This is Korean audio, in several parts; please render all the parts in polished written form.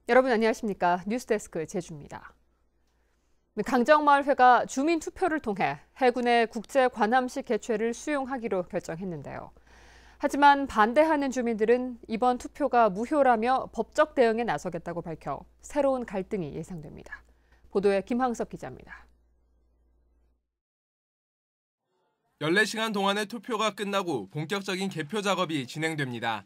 여러분 안녕하십니까? 뉴스데스크 제주입니다. 강정마을회가 주민 투표를 통해 해군의 국제 관함식 개최를 수용하기로 결정했는데요. 하지만 반대하는 주민들은 이번 투표가 무효라며 법적 대응에 나서겠다고 밝혀 새로운 갈등이 예상됩니다. 보도에 김황석 기자입니다. 14시간 동안의 투표가 끝나고 본격적인 개표 작업이 진행됩니다.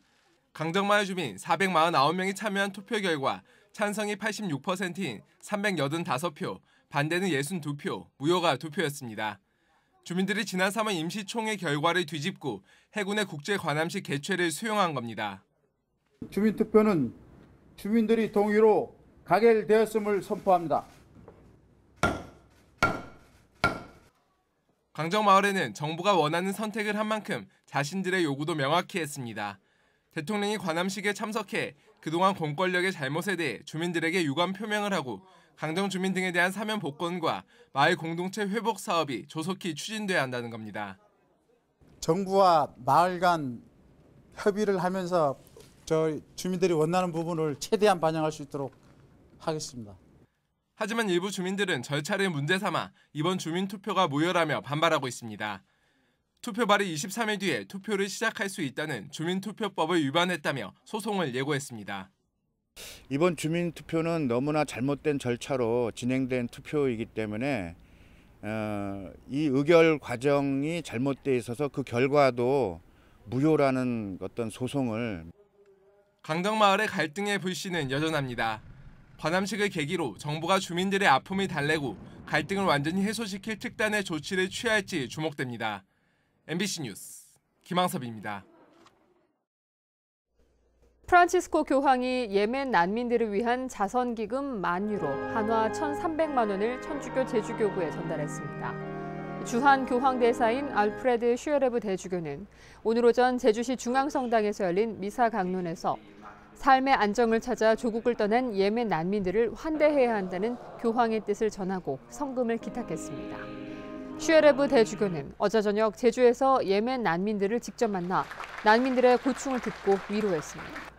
강정마을 주민 449명이 참여한 투표 결과 찬성이 86%인 385표, 반대는 62표, 무효가 2표였습니다. 주민들이 지난 3월 임시총회 결과를 뒤집고 해군의 국제 관함식 개최를 수용한 겁니다. 주민투표는 주민들이 동의로 가결되었음을 선포합니다. 강정마을에는 정부가 원하는 선택을 한 만큼 자신들의 요구도 명확히 했습니다. 대통령이 관함식에 참석해 그동안 공권력의 잘못에 대해 주민들에게 유감 표명을 하고 강정 주민 등에 대한 사면 복권과 마을 공동체 회복 사업이 조속히 추진돼야 한다는 겁니다. 정부와 마을 간 협의를 하면서 주민들이 원하는 부분을 최대한 반영할 수 있도록 하겠습니다. 하지만 일부 주민들은 절차를 문제 삼아 이번 주민투표가 무효라며 반발하고 있습니다. 투표발이 23일 뒤에 투표를 시작할 수 있다는 주민투표법을 위반했다며 소송을 예고했습니다. 이번 주민투표는 너무나 잘못된 절차로 진행된 투표이기 때문에 이 의결 과정이 잘못돼 있어서 그 결과도 무효라는 어떤 소송을. 강정마을의 갈등의 불씨는 여전합니다. 관함식을 계기로 정부가 주민들의 아픔을 달래고 갈등을 완전히 해소시킬 특단의 조치를 취할지 주목됩니다. MBC 뉴스 김황섭입니다. 프란치스코 교황이 예멘 난민들을 위한 자선기금 10,000유로, 한화 1,300만 원을 천주교 제주교구에 전달했습니다. 주한 교황 대사인 알프레드 슈에레브 대주교는 오늘 오전 제주시 중앙성당에서 열린 미사 강론에서 삶의 안정을 찾아 조국을 떠난 예멘 난민들을 환대해야 한다는 교황의 뜻을 전하고 성금을 기탁했습니다. 슈에레브 대주교는 어제 저녁 제주에서 예멘 난민들을 직접 만나 난민들의 고충을 듣고 위로했습니다.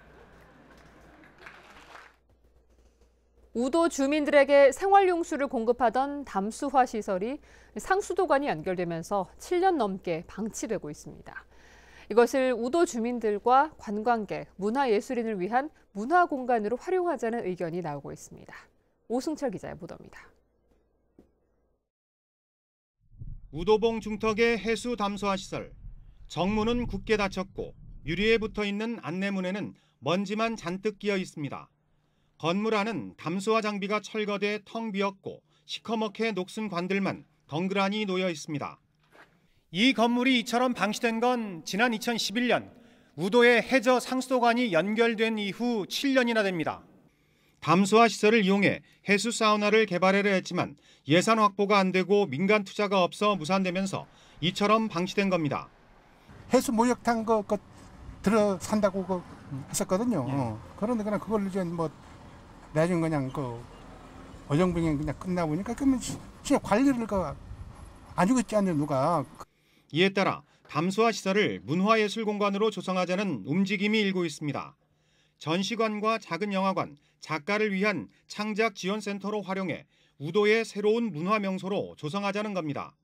우도 주민들에게 생활용수를 공급하던 담수화 시설이 상수도관이 연결되면서 7년 넘게 방치되고 있습니다. 이것을 우도 주민들과 관광객, 문화예술인을 위한 문화공간으로 활용하자는 의견이 나오고 있습니다. 오승철 기자의 보도입니다. 우도봉 중턱의 해수 담수화 시설. 정문은 굳게 닫혔고 유리에 붙어있는 안내문에는 먼지만 잔뜩 끼어 있습니다. 건물 안은 담수화 장비가 철거돼 텅 비었고 시커멓게 녹슨 관들만 덩그러니 놓여 있습니다. 이 건물이 이처럼 방치된 건 지난 2011년 우도의 해저 상수도관이 연결된 이후 7년이나 됩니다. 담수화 시설을 이용해 해수 사우나를 개발하려 했지만 예산 확보가 안 되고 민간 투자가 없어 무산되면서 이처럼 방치된 겁니다. 해수 목욕탕 들어 산다고 했었거든요. 예. 그런데 그냥 그걸 이제 나중에 그냥 어정쩡히 그냥 끝나 보니까 그러면 진짜 관리를 안 주고 있지 않냐 누가. 이에 따라 담수화 시설을 문화예술공간으로 조성하자는 움직임이 일고 있습니다. 전시관과 작은 영화관, 작가를 위한 창작 지원센터로 활용해 우도의 새로운 문화명소로 조성하자는 겁니다.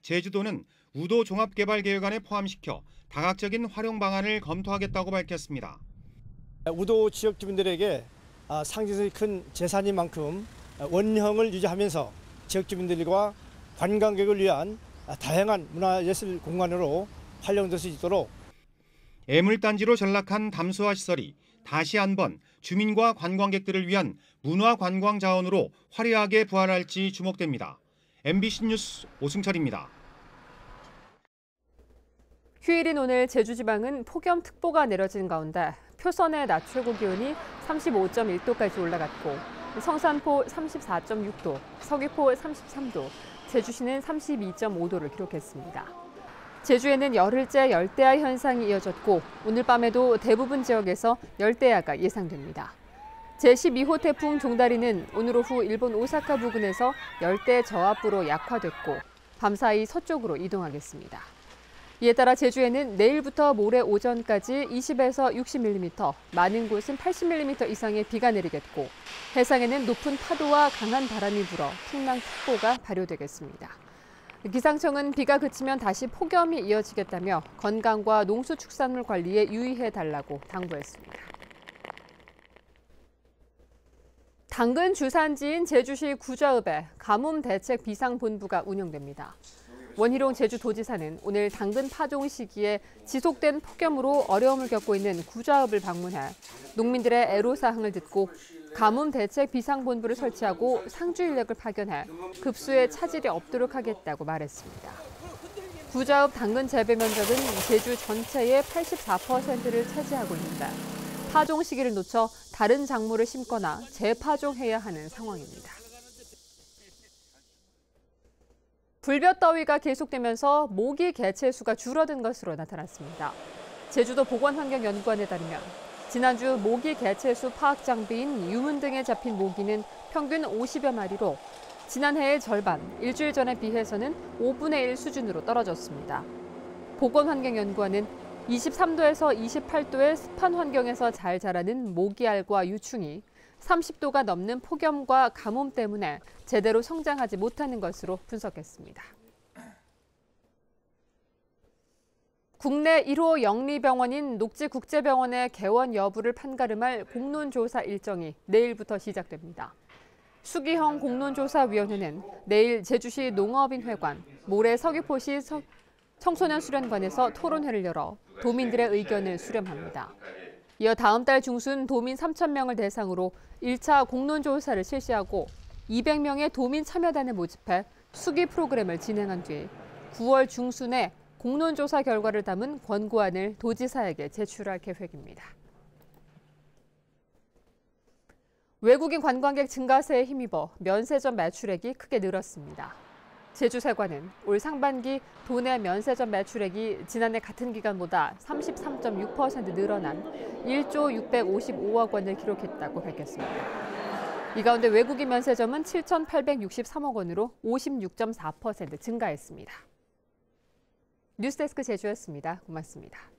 제주도는 우도 종합개발계획안에 포함시켜 다각적인 활용 방안을 검토하겠다고 밝혔습니다. 우도 지역 주민들에게 상징성이 큰 재산인 만큼 원형을 유지하면서 지역 주민들과 관광객을 위한 다양한 문화예술 공간으로 활용될 수 있도록. 애물단지로 전락한 담수화 시설이 다시 한번 주민과 관광객들을 위한 문화관광 자원으로 화려하게 부활할지 주목됩니다. MBC 뉴스 오승철입니다. 휴일인 오늘 제주지방은 폭염특보가 내려진 가운데 표선의 낮 최고 기온이 35.1도까지 올라갔고 성산포 34.6도, 서귀포 33도, 제주시는 32.5도를 기록했습니다. 제주에는 열흘째 열대야 현상이 이어졌고 오늘 밤에도 대부분 지역에서 열대야가 예상됩니다. 제12호 태풍 종다리는 오늘 오후 일본 오사카 부근에서 열대 저압부로 약화됐고 밤사이 서쪽으로 이동하겠습니다. 이에 따라 제주에는 내일부터 모레 오전까지 20에서 60mm, 많은 곳은 80mm 이상의 비가 내리겠고 해상에는 높은 파도와 강한 바람이 불어 풍랑특보가 발효되겠습니다. 기상청은 비가 그치면 다시 폭염이 이어지겠다며 건강과 농수축산물 관리에 유의해달라고 당부했습니다. 당근 주산지인 제주시 구좌읍에 가뭄대책비상본부가 운영됩니다. 원희룡 제주도지사는 오늘 당근 파종 시기에 지속된 폭염으로 어려움을 겪고 있는 구좌읍을 방문해 농민들의 애로사항을 듣고 가뭄대책비상본부를 설치하고 상주 인력을 파견해 급수에 차질이 없도록 하겠다고 말했습니다. 구좌읍 당근 재배 면적은 제주 전체의 84%를 차지하고 있는데 파종 시기를 놓쳐 다른 작물을 심거나 재파종해야 하는 상황입니다. 불볕더위가 계속되면서 모기 개체 수가 줄어든 것으로 나타났습니다. 제주도 보건환경연구원에 따르면 지난주 모기 개체 수 파악 장비인 유문 등에 잡힌 모기는 평균 50여 마리로 지난해의 절반, 일주일 전에 비해서는 5분의 1 수준으로 떨어졌습니다. 보건환경연구원은 23도에서 28도의 습한 환경에서 잘 자라는 모기알과 유충이 30도가 넘는 폭염과 가뭄 때문에 제대로 성장하지 못하는 것으로 분석했습니다. 국내 1호 영리병원인 녹지국제병원의 개원 여부를 판가름할 공론조사 일정이 내일부터 시작됩니다. 수기형 공론조사위원회는 내일 제주시 농업인회관, 모레 서귀포시 청소년수련관에서 토론회를 열어 도민들의 의견을 수렴합니다. 이어 다음 달 중순 도민 3,000명을 대상으로 1차 공론조사를 실시하고 200명의 도민 참여단을 모집해 수기 프로그램을 진행한 뒤 9월 중순에 공론조사 결과를 담은 권고안을 도지사에게 제출할 계획입니다. 외국인 관광객 증가세에 힘입어 면세점 매출액이 크게 늘었습니다. 제주세관은 올 상반기 도내 면세점 매출액이 지난해 같은 기간보다 33.6% 늘어난 1조 655억 원을 기록했다고 밝혔습니다. 이 가운데 외국인 면세점은 7,863억 원으로 56.4% 증가했습니다. 뉴스데스크 제주였습니다. 고맙습니다.